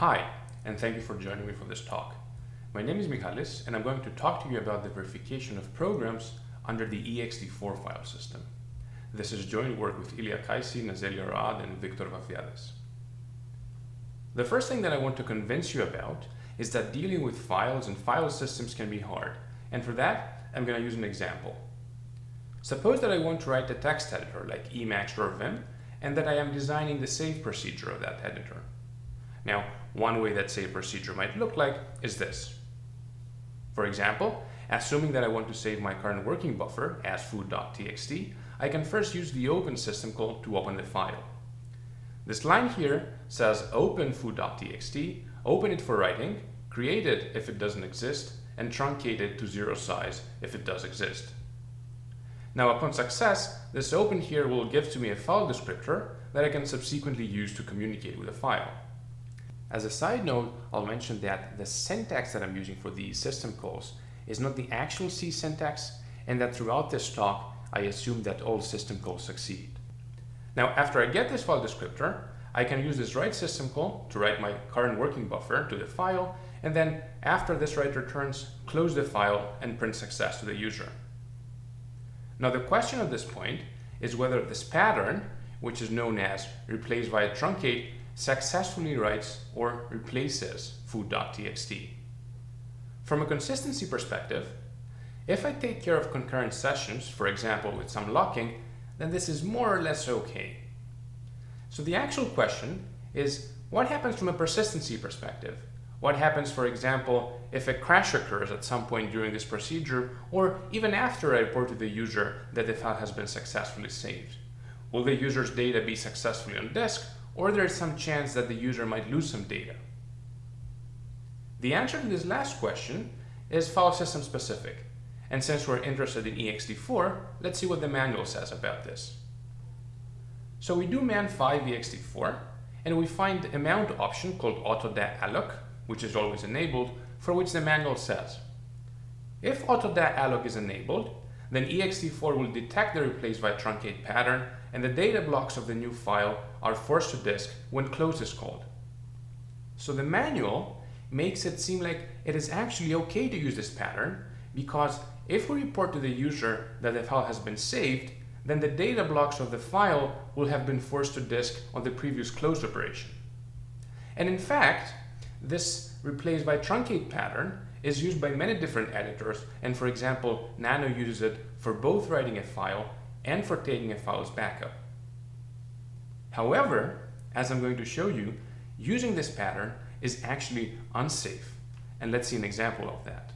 Hi, and thank you for joining me for this talk. My name is Michalis, and I'm going to talk to you about the verification of programs under the Ext4 file system. This is joint work with Ilya, Kaysin, Azalea, Raad, and Viktor, Vafeiadis. The first thing that I want to convince you about is that dealing with files and file systems can be hard, and for that, I'm going to use an example. Suppose that I want to write a text editor like Emacs or Vim, and that I am designing the save procedure of that editor. Now, one way that save procedure might look like is this. For example, assuming that I want to save my current working buffer as food.txt, I can first use the open system call to open the file. This line here says open food.txt, open it for writing, create it if it doesn't exist, and truncate it to 0 size if it does exist. Now, upon success, this open here will give to me a file descriptor that I can subsequently use to communicate with a file. As a side note, I'll mention that the syntax that I'm using for these system calls is not the actual C syntax, and that throughout this talk, I assume that all system calls succeed. Now, after I get this file descriptor, I can use this write system call to write my current working buffer to the file, and then after this write returns, close the file and print success to the user. Now, the question at this point is whether this pattern, which is known as replace via truncate, successfully writes or replaces food.txt. From a consistency perspective, if I take care of concurrent sessions, for example with some locking, then this is more or less okay. So the actual question is, what happens from a persistency perspective? What happens, for example, if a crash occurs at some point during this procedure, or even after I report to the user that the file has been successfully saved? Will the user's data be successfully on disk, or there is some chance that the user might lose some data? The answer to this last question is file system specific. And since we're interested in Ext4, let's see what the manual says about this. So we do man5 Ext4, and we find a mount option called auto.alloc, which is always enabled, for which the manual says, if auto.alloc is enabled, then Ext4 will detect the replace by truncate pattern, and the data blocks of the new file are forced to disk when close is called. So the manual makes it seem like it is actually okay to use this pattern, because if we report to the user that the file has been saved, then the data blocks of the file will have been forced to disk on the previous close operation. And in fact, this replace by truncate pattern is used by many different editors, and for example, Nano uses it for both writing a file and for taking a file's backup. However, as I'm going to show you, using this pattern is actually unsafe, and let's see an example of that.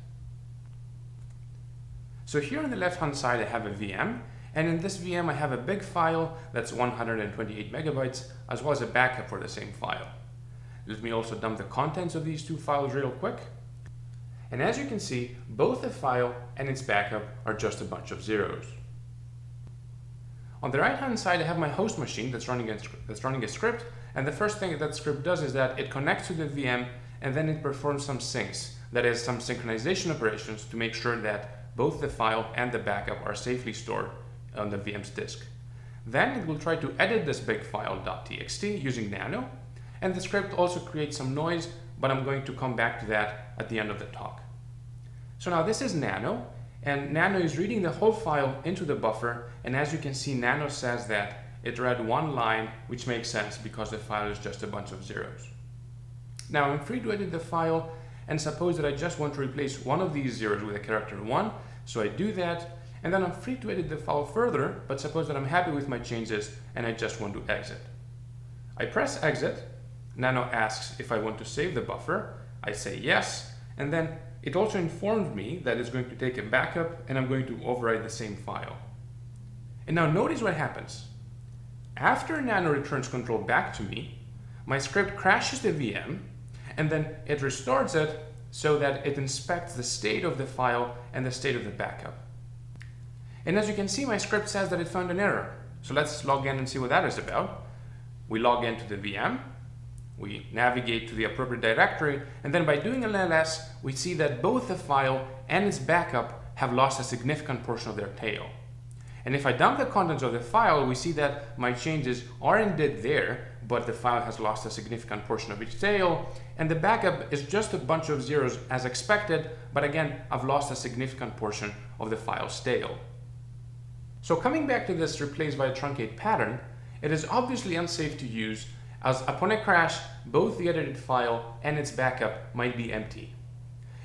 So here on the left-hand side, I have a VM, and in this VM I have a big file that's 128 megabytes, as well as a backup for the same file. Let me also dump the contents of these two files real quick. And as you can see, both the file and its backup are just a bunch of zeros. On the right-hand side, I have my host machine that's running a script, and the first thing that script does is that it connects to the VM, and then it performs some syncs, that is, some synchronization operations to make sure that both the file and the backup are safely stored on the VM's disk. Then it will try to edit this big file .txt using Nano, and the script also creates some noise, but I'm going to come back to that at the end of the talk. So now this is Nano, and Nano is reading the whole file into the buffer, and as you can see, Nano says that it read one line, which makes sense because the file is just a bunch of zeros. Now I'm free to edit the file, and suppose that I just want to replace one of these zeros with a character 1, so I do that, and then I'm free to edit the file further, but suppose that I'm happy with my changes and I just want to exit. I press exit, Nano asks if I want to save the buffer, I say yes, and then it also informed me that it's going to take a backup and I'm going to overwrite the same file. And now notice what happens. After Nano returns control back to me, my script crashes the VM, and then it restores it so that it inspects the state of the file and the state of the backup. And as you can see, my script says that it found an error. So let's log in and see what that is about. We log into the VM, we navigate to the appropriate directory, and then by doing an ls, we see that both the file and its backup have lost a significant portion of their tail. And if I dump the contents of the file, we see that my changes are indeed there, but the file has lost a significant portion of its tail, and the backup is just a bunch of zeros as expected, but again, I've lost a significant portion of the file's tail. So coming back to this replace by truncate pattern, it is obviously unsafe to use, as upon a crash, both the edited file and its backup might be empty.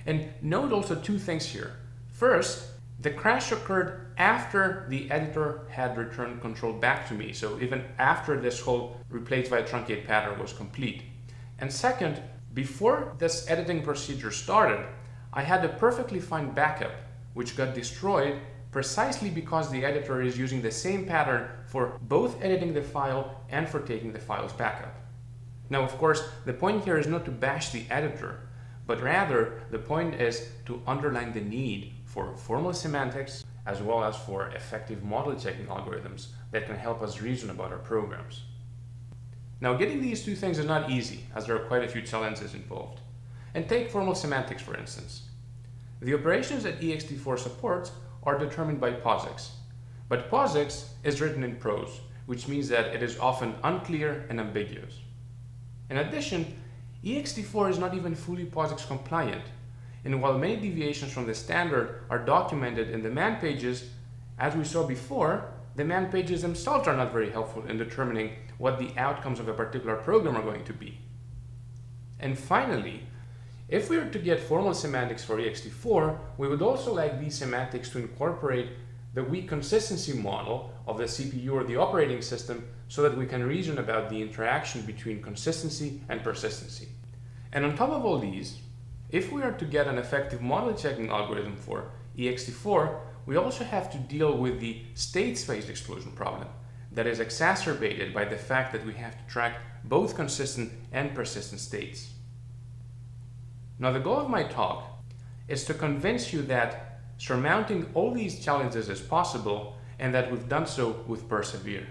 And note also two things here. First, the crash occurred after the editor had returned control back to me, so even after this whole replace by truncate pattern was complete. And second, before this editing procedure started, I had a perfectly fine backup, which got destroyed precisely because the editor is using the same pattern for both editing the file and for taking the file's backup. Now, of course, the point here is not to bash the editor, but rather the point is to underline the need for formal semantics as well as for effective model checking algorithms that can help us reason about our programs. Now, getting these two things is not easy, as there are quite a few challenges involved. And take formal semantics, for instance. The operations that Ext4 supports are determined by POSIX, but POSIX is written in prose, which means that it is often unclear and ambiguous. In addition, Ext4 is not even fully POSIX compliant, and while many deviations from the standard are documented in the man pages, as we saw before, the man pages themselves are not very helpful in determining what the outcomes of a particular program are going to be. And finally, if we were to get formal semantics for Ext4, we would also like these semantics to incorporate the weak consistency model of the CPU or the operating system so that we can reason about the interaction between consistency and persistency. And on top of all these, if we are to get an effective model checking algorithm for Ext4, we also have to deal with the state space explosion problem that is exacerbated by the fact that we have to track both consistent and persistent states. Now, the goal of my talk is to convince you that surmounting all these challenges is possible and that we've done so with PerSeVerE.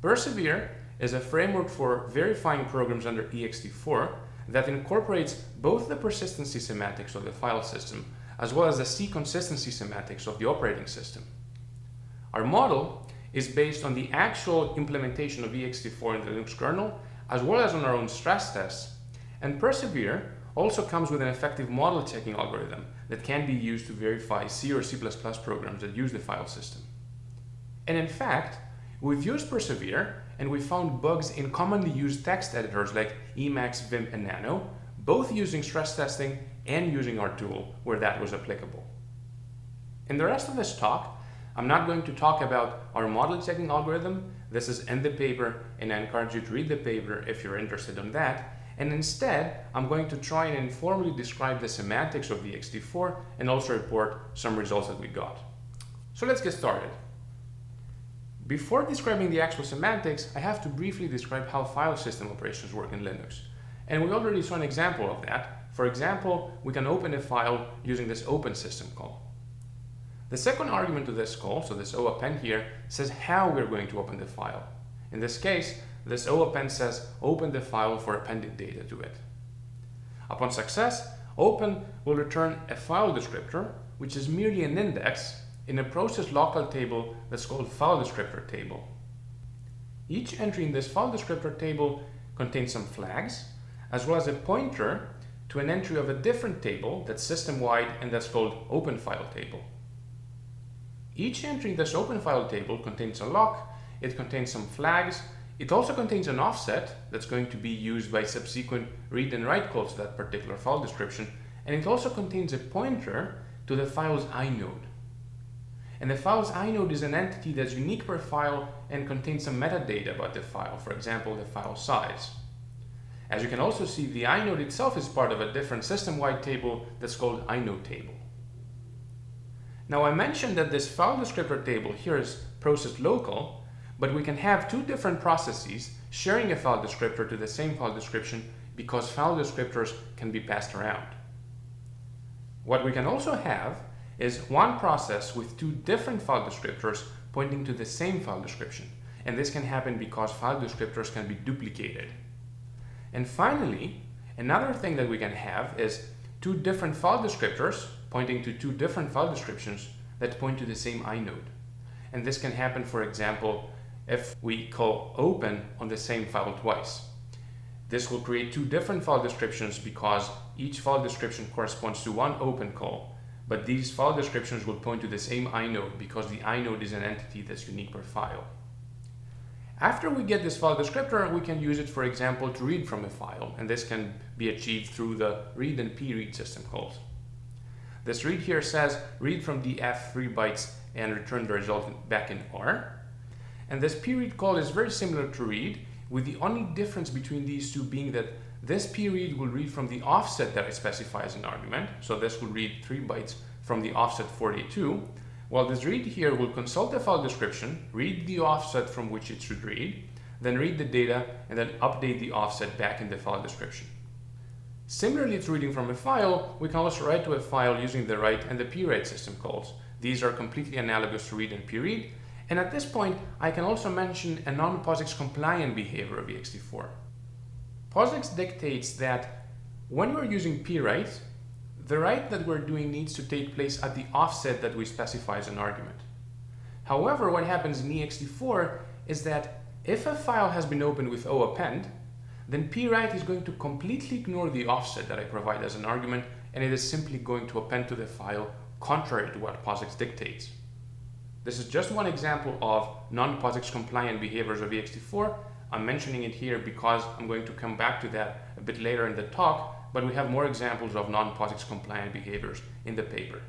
PerSeVerE is a framework for verifying programs under Ext4 that incorporates both the persistency semantics of the file system as well as the C consistency semantics of the operating system. Our model is based on the actual implementation of Ext4 in the Linux kernel as well as on our own stress tests, and PerSeVerE also comes with an effective model checking algorithm that can be used to verify C or C++ programs that use the file system. And in fact, we've used PerSeVerE and we found bugs in commonly used text editors like Emacs, Vim, and Nano, both using stress testing and using our tool where that was applicable. In the rest of this talk, I'm not going to talk about our model checking algorithm. This is in the paper, and I encourage you to read the paper if you're interested in that. And instead, I'm going to try and informally describe the semantics of the Ext4 and also report some results that we got. So let's get started. Before describing the actual semantics, I have to briefly describe how file system operations work in Linux. And we already saw an example of that. For example, we can open a file using this open system call. The second argument to this call, so this O_append here, says how we're going to open the file. In this case, this O_append says open the file for appending data to it. Upon success, open will return a file descriptor, which is merely an index in a process local table that's called file descriptor table. Each entry in this file descriptor table contains some flags, as well as a pointer to an entry of a different table that's system-wide and that's called open file table. Each entry in this open file table contains a lock, it contains some flags, it also contains an offset that's going to be used by subsequent read and write calls to that particular file description, and it also contains a pointer to the file's inode. And the file's inode is an entity that's unique per file and contains some metadata about the file, for example, the file size. As you can also see, the inode itself is part of a different system-wide table that's called inode table. Now, I mentioned that this file descriptor table here is process local, but we can have two different processes sharing a file descriptor to the same file description because file descriptors can be passed around. What we can also have is one process with two different file descriptors pointing to the same file description, and this can happen because file descriptors can be duplicated. And finally, another thing that we can have is two different file descriptors pointing to two different file descriptions that point to the same inode. And this can happen, for example, if we call open on the same file twice. This will create two different file descriptions because each file description corresponds to one open call, but these file descriptions will point to the same inode because the inode is an entity that's unique per file. After we get this file descriptor, we can use it, for example, to read from a file, and this can be achieved through the read and preread system calls. This read here says read from df 3 bytes and return the result back in R. And this preread call is very similar to read, with the only difference between these two being that this preread will read from the offset that I specify as an argument. So this will read 3 bytes from the offset 42, while this read here will consult the file description, read the offset from which it should read, then read the data, and then update the offset back in the file description. Similarly to reading from a file, we can also write to a file using the write and the prewrite system calls. These are completely analogous to read and preread. And at this point, I can also mention a non-POSIX compliant behavior of Ext4. POSIX dictates that when we're using prewrite, the write that we're doing needs to take place at the offset that we specify as an argument. However, what happens in Ext4 is that if a file has been opened with O_append, then prewrite is going to completely ignore the offset that I provide as an argument, and it is simply going to append to the file contrary to what POSIX dictates. This is just one example of non-POSIX compliant behaviors of Ext4. I'm mentioning it here because I'm going to come back to that a bit later in the talk, but we have more examples of non-POSIX compliant behaviors in the paper.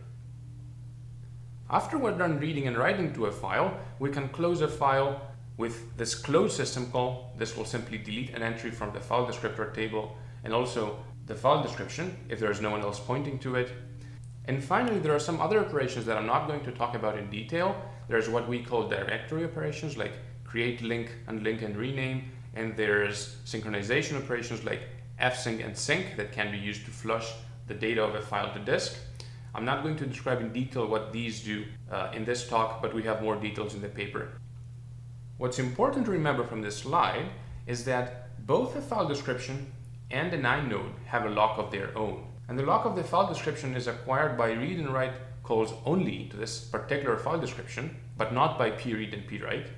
After we're done reading and writing to a file, we can close a file with this close system call. This will simply delete an entry from the file descriptor table and also the file description if there is no one else pointing to it. And finally, there are some other operations that I'm not going to talk about in detail. There's what we call directory operations like create, link, unlink, and rename. And there's synchronization operations like fsync and sync that can be used to flush the data of a file to disk. I'm not going to describe in detail what these do in this talk, but we have more details in the paper. What's important to remember from this slide is that both the file description and an inode have a lock of their own. And the lock of the file description is acquired by read and write calls only to this particular file description, but not by preread and prewrite.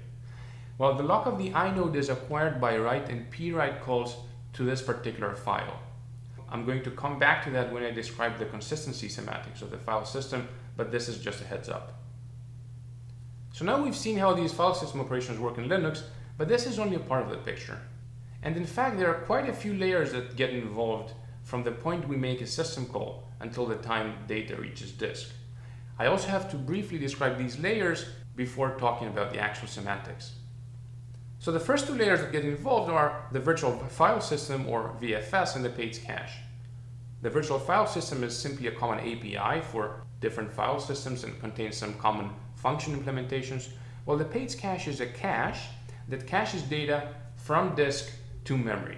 While the lock of the inode is acquired by write and prewrite calls to this particular file. I'm going to come back to that when I describe the consistency semantics of the file system, but this is just a heads up. So now we've seen how these file system operations work in Linux, but this is only a part of the picture. And in fact, there are quite a few layers that get involved from the point we make a system call until the time data reaches disk. I also have to briefly describe these layers before talking about the actual semantics. So the first two layers that get involved are the virtual file system, or VFS, and the page cache. The virtual file system is simply a common API for different file systems and contains some common function implementations, while the page cache is a cache that caches data from disk to memory.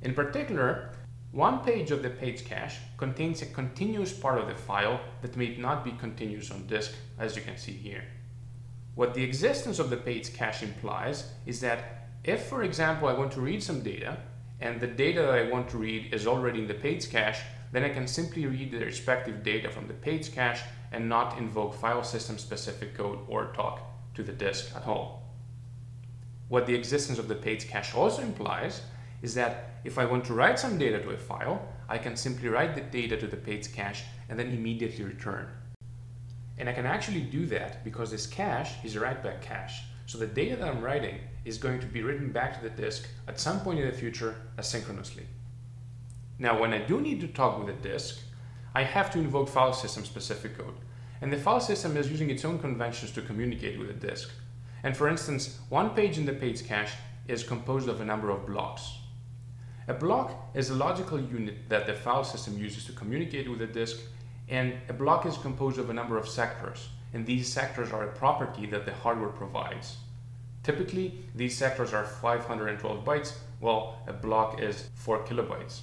In particular, one page of the page cache contains a continuous part of the file that may not be continuous on disk, as you can see here. What the existence of the page cache implies is that if, for example, I want to read some data, and the data that I want to read is already in the page cache, then I can simply read the respective data from the page cache and not invoke file system specific code or talk to the disk at all. What the existence of the page cache also implies is that if I want to write some data to a file, I can simply write the data to the page cache and then immediately return. And I can actually do that because this cache is a write-back cache. So the data that I'm writing is going to be written back to the disk at some point in the future asynchronously. Now, when I do need to talk with the disk, I have to invoke file system specific code. And the file system is using its own conventions to communicate with the disk. And for instance, one page in the page cache is composed of a number of blocks. A block is a logical unit that the file system uses to communicate with the disk, and a block is composed of a number of sectors, and these sectors are a property that the hardware provides. Typically, these sectors are 512 bytes, while a block is 4 kilobytes.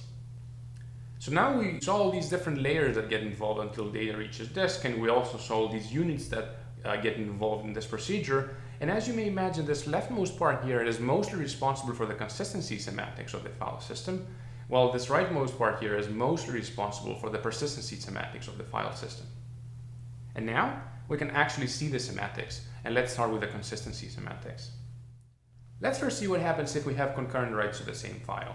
So now we saw all these different layers that get involved until data reaches disk, and we also saw all these units that get involved in this procedure. And as you may imagine, this leftmost part here is mostly responsible for the consistency semantics of the file system, while this rightmost part here is mostly responsible for the persistency semantics of the file system. And now we can actually see the semantics and let's start with the consistency semantics. Let's first see what happens if we have concurrent writes to the same file.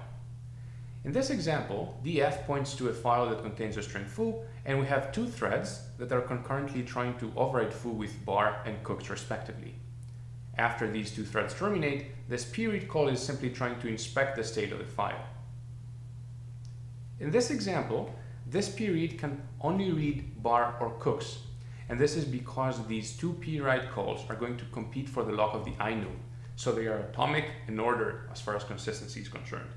In this example, df points to a file that contains a string foo, and we have two threads that are concurrently trying to override foo with bar and cooks respectively. After these two threads terminate, this period call is simply trying to inspect the state of the file. In this example, this period can only read bar or cooks, and this is because these two PWrite calls are going to compete for the lock of the inode, so they are atomic in order as far as consistency is concerned.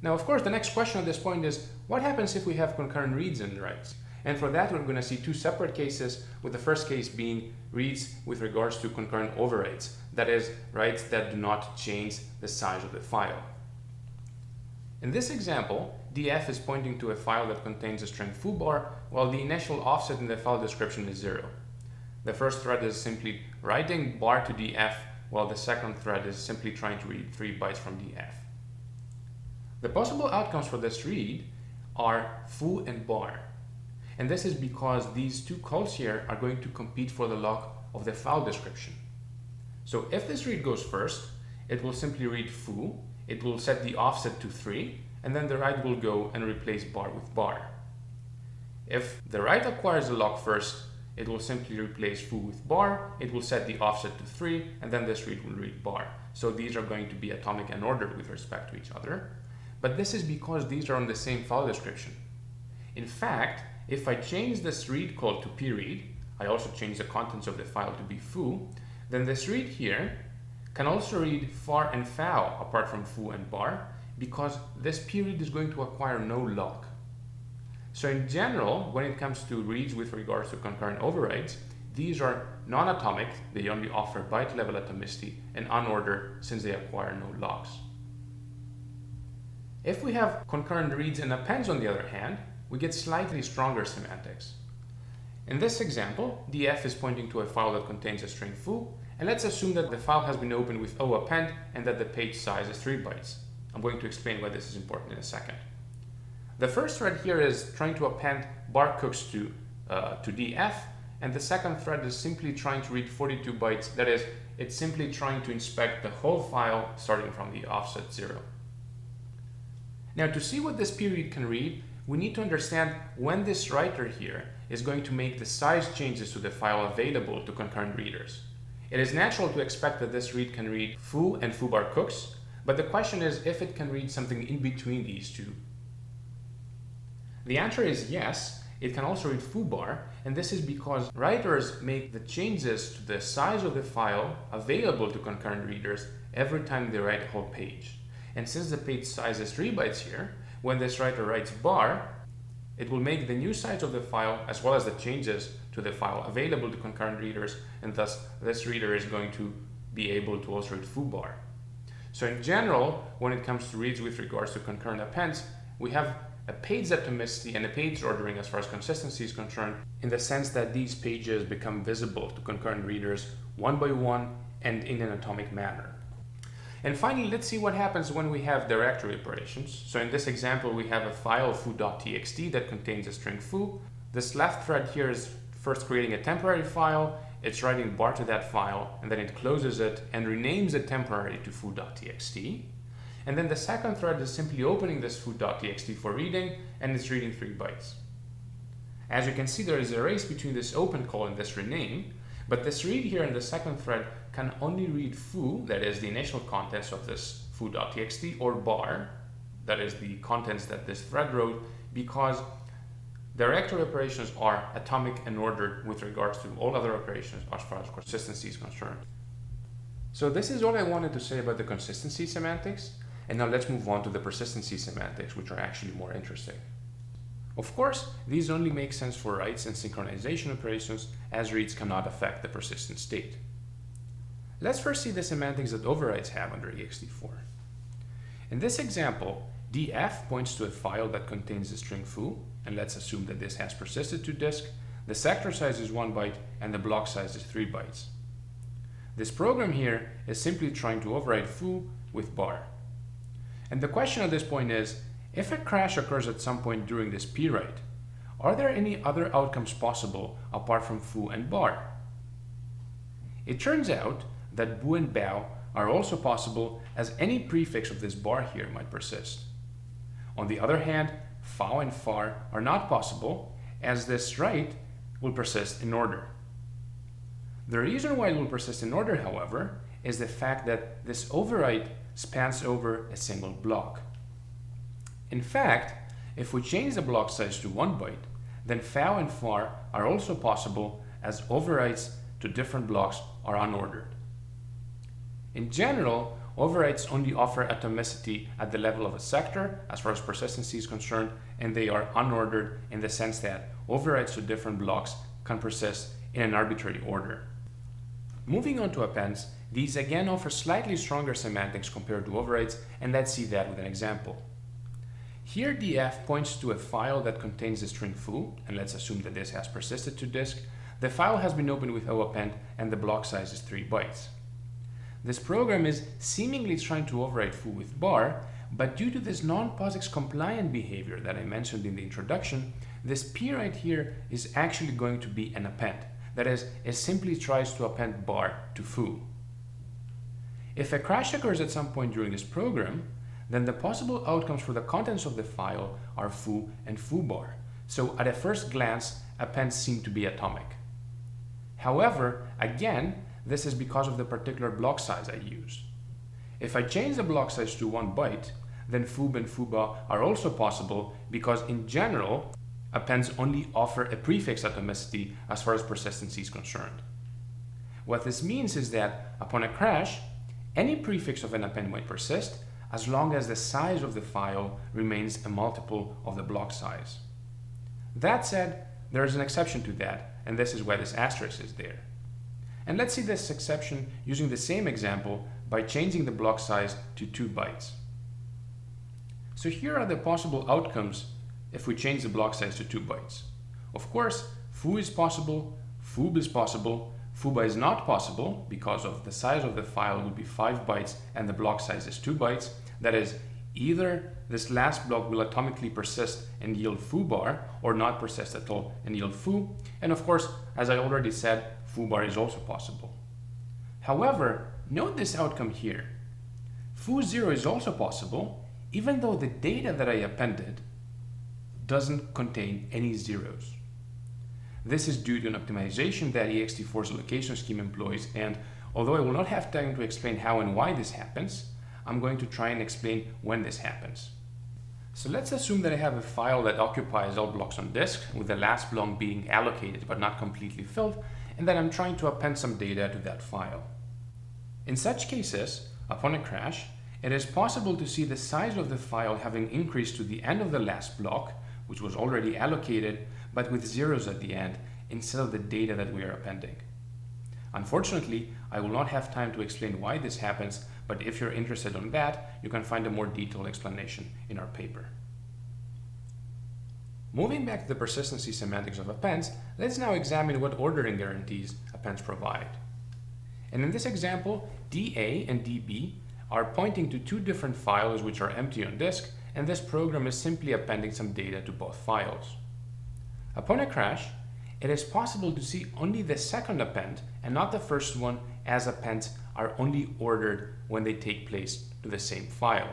Now, of course, the next question at this point is, what happens if we have concurrent reads and writes? And for that, we're going to see two separate cases, with the first case being reads with regards to concurrent overrides, that is, writes that do not change the size of the file. In this example, df is pointing to a file that contains a string foobar, while the initial offset in the file description is 0. The first thread is simply writing bar to df, while the second thread is simply trying to read 3 bytes from df. The possible outcomes for this read are foo and bar, and this is because these two calls here are going to compete for the lock of the file description. So if this read goes first, it will simply read foo, it will set the offset to 3, and then the write will go and replace bar with bar. If the write acquires the lock first, it will simply replace foo with bar, it will set the offset to 3, and then this read will read bar. So these are going to be atomic and ordered with respect to each other. But this is because these are on the same file description. In fact, if I change this read call to pread, I also change the contents of the file to be foo, then this read here can also read far and fow apart from foo and bar, because this pread is going to acquire no lock. So in general, when it comes to reads with regards to concurrent overrides, these are non-atomic, they only offer byte level atomicity, and unordered since they acquire no locks. If we have concurrent reads and appends on the other hand, we get slightly stronger semantics. In this example, df is pointing to a file that contains a string foo, and let's assume that the file has been opened with o_append and that the page size is 3 bytes. I'm going to explain why this is important in a second. The first thread here is trying to append bar cooks to df, and the second thread is simply trying to read 42 bytes, that is, it's simply trying to inspect the whole file starting from the offset 0. Now, to see what this period can read, we need to understand when this writer here is going to make the size changes to the file available to concurrent readers. It is natural to expect that this read can read foo and foobar cooks, but the question is if it can read something in between these two. The answer is yes, it can also read foobar, and this is because writers make the changes to the size of the file available to concurrent readers every time they write a whole page. And since the page size is 3 bytes here, when this writer writes bar, it will make the new size of the file as well as the changes to the file available to concurrent readers, and thus this reader is going to be able to also read foobar. So in general, when it comes to reads with regards to concurrent appends, we have a page atomicity and a page ordering as far as consistency is concerned, in the sense that these pages become visible to concurrent readers one by one and in an atomic manner. And finally, let's see what happens when we have directory operations. So in this example, we have a file foo.txt that contains a string foo. This left thread here is first creating a temporary file, it's writing bar to that file, and then it closes it and renames it temporarily to foo.txt. And then the second thread is simply opening this foo.txt for reading, and it's reading 3 bytes. As you can see, there is a race between this open call and this rename, but this read here in the second thread can only read foo, that is the initial contents of this foo.txt, or bar, that is the contents that this thread wrote, because directory operations are atomic and ordered with regards to all other operations as far as consistency is concerned. So this is all I wanted to say about the consistency semantics, and now let's move on to the persistency semantics, which are actually more interesting. Of course, these only make sense for writes and synchronization operations, as reads cannot affect the persistent state. Let's first see the semantics that overrides have under Ext4. In this example, df points to a file that contains the string foo, and let's assume that this has persisted to disk. The sector size is 1 byte and the block size is 3 bytes. This program here is simply trying to override foo with bar. And the question at this point is, if a crash occurs at some point during this p-write, are there any other outcomes possible apart from foo and bar? It turns out that bu and bao are also possible, as any prefix of this bar here might persist. On the other hand, fao and far are not possible, as this right will persist in order. The reason why it will persist in order, however, is the fact that this override spans over a single block. In fact, if we change the block size to 1 byte, then fao and far are also possible, as overrides to different blocks are unordered. In general, overrides only offer atomicity at the level of a sector as far as persistency is concerned, and they are unordered in the sense that overrides to different blocks can persist in an arbitrary order. Moving on to appends, these again offer slightly stronger semantics compared to overrides, and let's see that with an example. Here df points to a file that contains the string foo, and let's assume that this has persisted to disk. The file has been opened with o_append and the block size is 3 bytes. This program is seemingly trying to override foo with bar, but due to this non-POSIX compliant behavior that I mentioned in the introduction, this p right here is actually going to be an append. That is, it simply tries to append bar to foo. If a crash occurs at some point during this program, then the possible outcomes for the contents of the file are foo and foo bar. So at a first glance, appends seem to be atomic. However, again, this is because of the particular block size I used. If I change the block size to 1 byte, then foob and fooba are also possible because in general, appends only offer a prefix atomicity as far as persistency is concerned. What this means is that upon a crash, any prefix of an append might persist as long as the size of the file remains a multiple of the block size. That said, there is an exception to that, and this is why this asterisk is there. And let's see this exception using the same example by changing the block size to 2 bytes. So here are the possible outcomes if we change the block size to 2 bytes. Of course, foo is possible, foob is possible, fooba is not possible because of the size of the file would be 5 bytes and the block size is 2 bytes. That is, either this last block will atomically persist and yield foo bar or not persist at all and yield foo. And of course, as I already said, foo bar is also possible. However, note this outcome here. Foo0 is also possible, even though the data that I appended doesn't contain any zeros. This is due to an optimization that Ext4's allocation scheme employs, and although I will not have time to explain how and why this happens, I'm going to try and explain when this happens. So let's assume that I have a file that occupies all blocks on disk, with the last block being allocated but not completely filled, and that I'm trying to append some data to that file. In such cases, upon a crash, it is possible to see the size of the file having increased to the end of the last block, which was already allocated, but with zeros at the end instead of the data that we are appending. Unfortunately, I will not have time to explain why this happens, but if you're interested in that, you can find a more detailed explanation in our paper. Moving back to the persistency semantics of appends, let's now examine what ordering guarantees appends provide. And in this example, DA and DB are pointing to 2 different files which are empty on disk, and this program is simply appending some data to both files. Upon a crash, it is possible to see only the second append and not the first one, as appends are only ordered when they take place to the same file.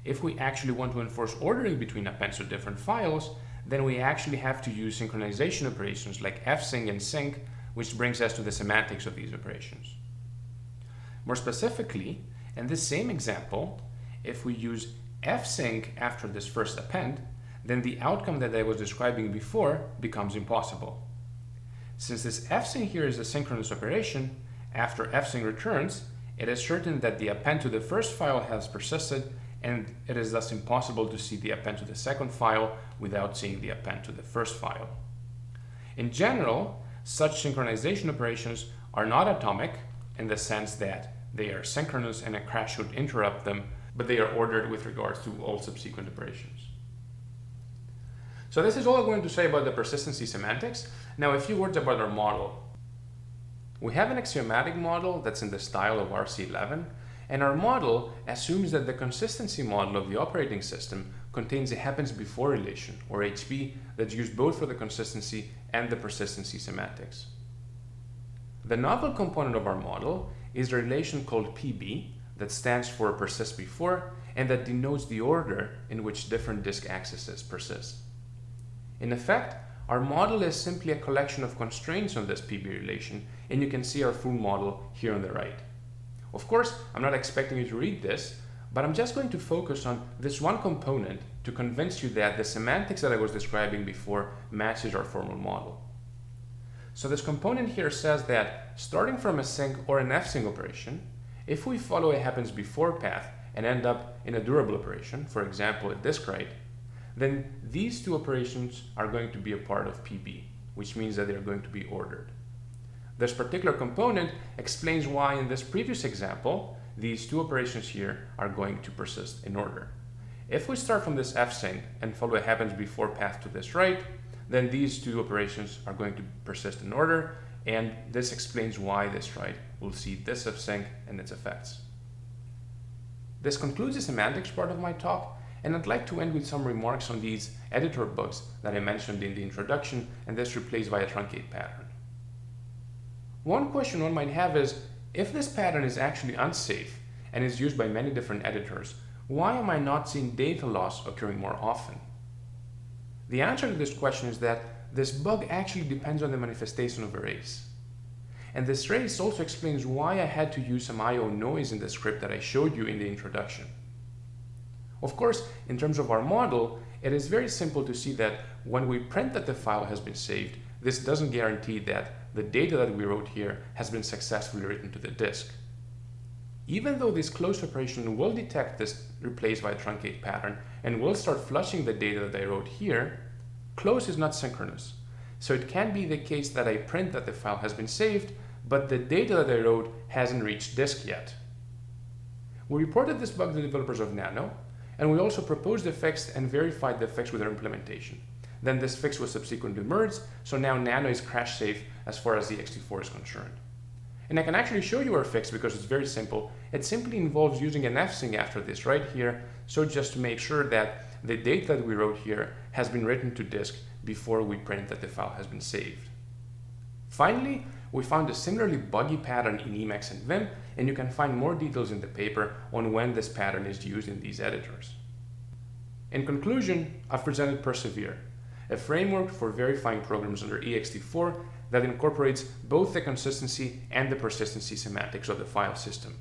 If we actually want to enforce ordering between appends to different files, then we actually have to use synchronization operations like fsync and sync, which brings us to the semantics of these operations. More specifically, in this same example, if we use fsync after this first append, then the outcome that I was describing before becomes impossible. Since this fsync here is a synchronous operation, after fsync returns, it is certain that the append to the first file has persisted, and it is thus impossible to see the append to the second file without seeing the append to the first file. In general, such synchronization operations are not atomic in the sense that they are synchronous and a crash would interrupt them, but they are ordered with regards to all subsequent operations. So this is all I'm going to say about the persistency semantics. Now a few words about our model. We have an axiomatic model that's in the style of RC11, and our model assumes that the consistency model of the operating system contains a happens before relation, or HB, that's used both for the consistency and the persistency semantics. The novel component of our model is the relation called PB that stands for persist before and that denotes the order in which different disk accesses persist. In effect, our model is simply a collection of constraints on this PB relation, and you can see our full model here on the right. Of course, I'm not expecting you to read this, but I'm just going to focus on this one component to convince you that the semantics that I was describing before matches our formal model. So this component here says that starting from a sync or an fsync operation, if we follow a happens before path and end up in a durable operation, for example a disk write, then these two operations are going to be a part of PB, which means that they're going to be ordered. This particular component explains why in this previous example, these two operations here are going to persist in order. If we start from this fsync and follow a happens before path to this write, then these two operations are going to persist in order, and this explains why this write will see this fsync and its effects. This concludes the semantics part of my talk, and I'd like to end with some remarks on these editor bugs that I mentioned in the introduction and this replaced by a truncate pattern. One question one might have is, if this pattern is actually unsafe and is used by many different editors, why am I not seeing data loss occurring more often? The answer to this question is that this bug actually depends on the manifestation of a race. And this race also explains why I had to use some I/O noise in the script that I showed you in the introduction. Of course, in terms of our model, it is very simple to see that when we print that the file has been saved, this doesn't guarantee that the data that we wrote here has been successfully written to the disk. Even though this close operation will detect this replaced by a truncate pattern and will start flushing the data that I wrote here, close is not synchronous. So it can be the case that I print that the file has been saved, but the data that I wrote hasn't reached disk yet. We reported this bug to the developers of Nano, and we also proposed the fix and verified the fix with our implementation. Then this fix was subsequently merged, so now Nano is crash safe as far as the Ext4 is concerned. And I can actually show you our fix because it's very simple. It simply involves using an fsync after this right here, so just to make sure that the data that we wrote here has been written to disk before we print that the file has been saved. Finally, we found a similarly buggy pattern in Emacs and Vim, and you can find more details in the paper on when this pattern is used in these editors. In conclusion, I've presented PerSeVerE, a framework for verifying programs under Ext4 that incorporates both the consistency and the persistency semantics of the file system.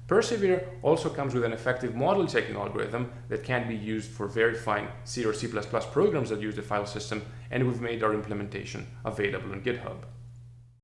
PerSeVerE also comes with an effective model checking algorithm that can be used for verifying C or C++ programs that use the file system, and we've made our implementation available on GitHub.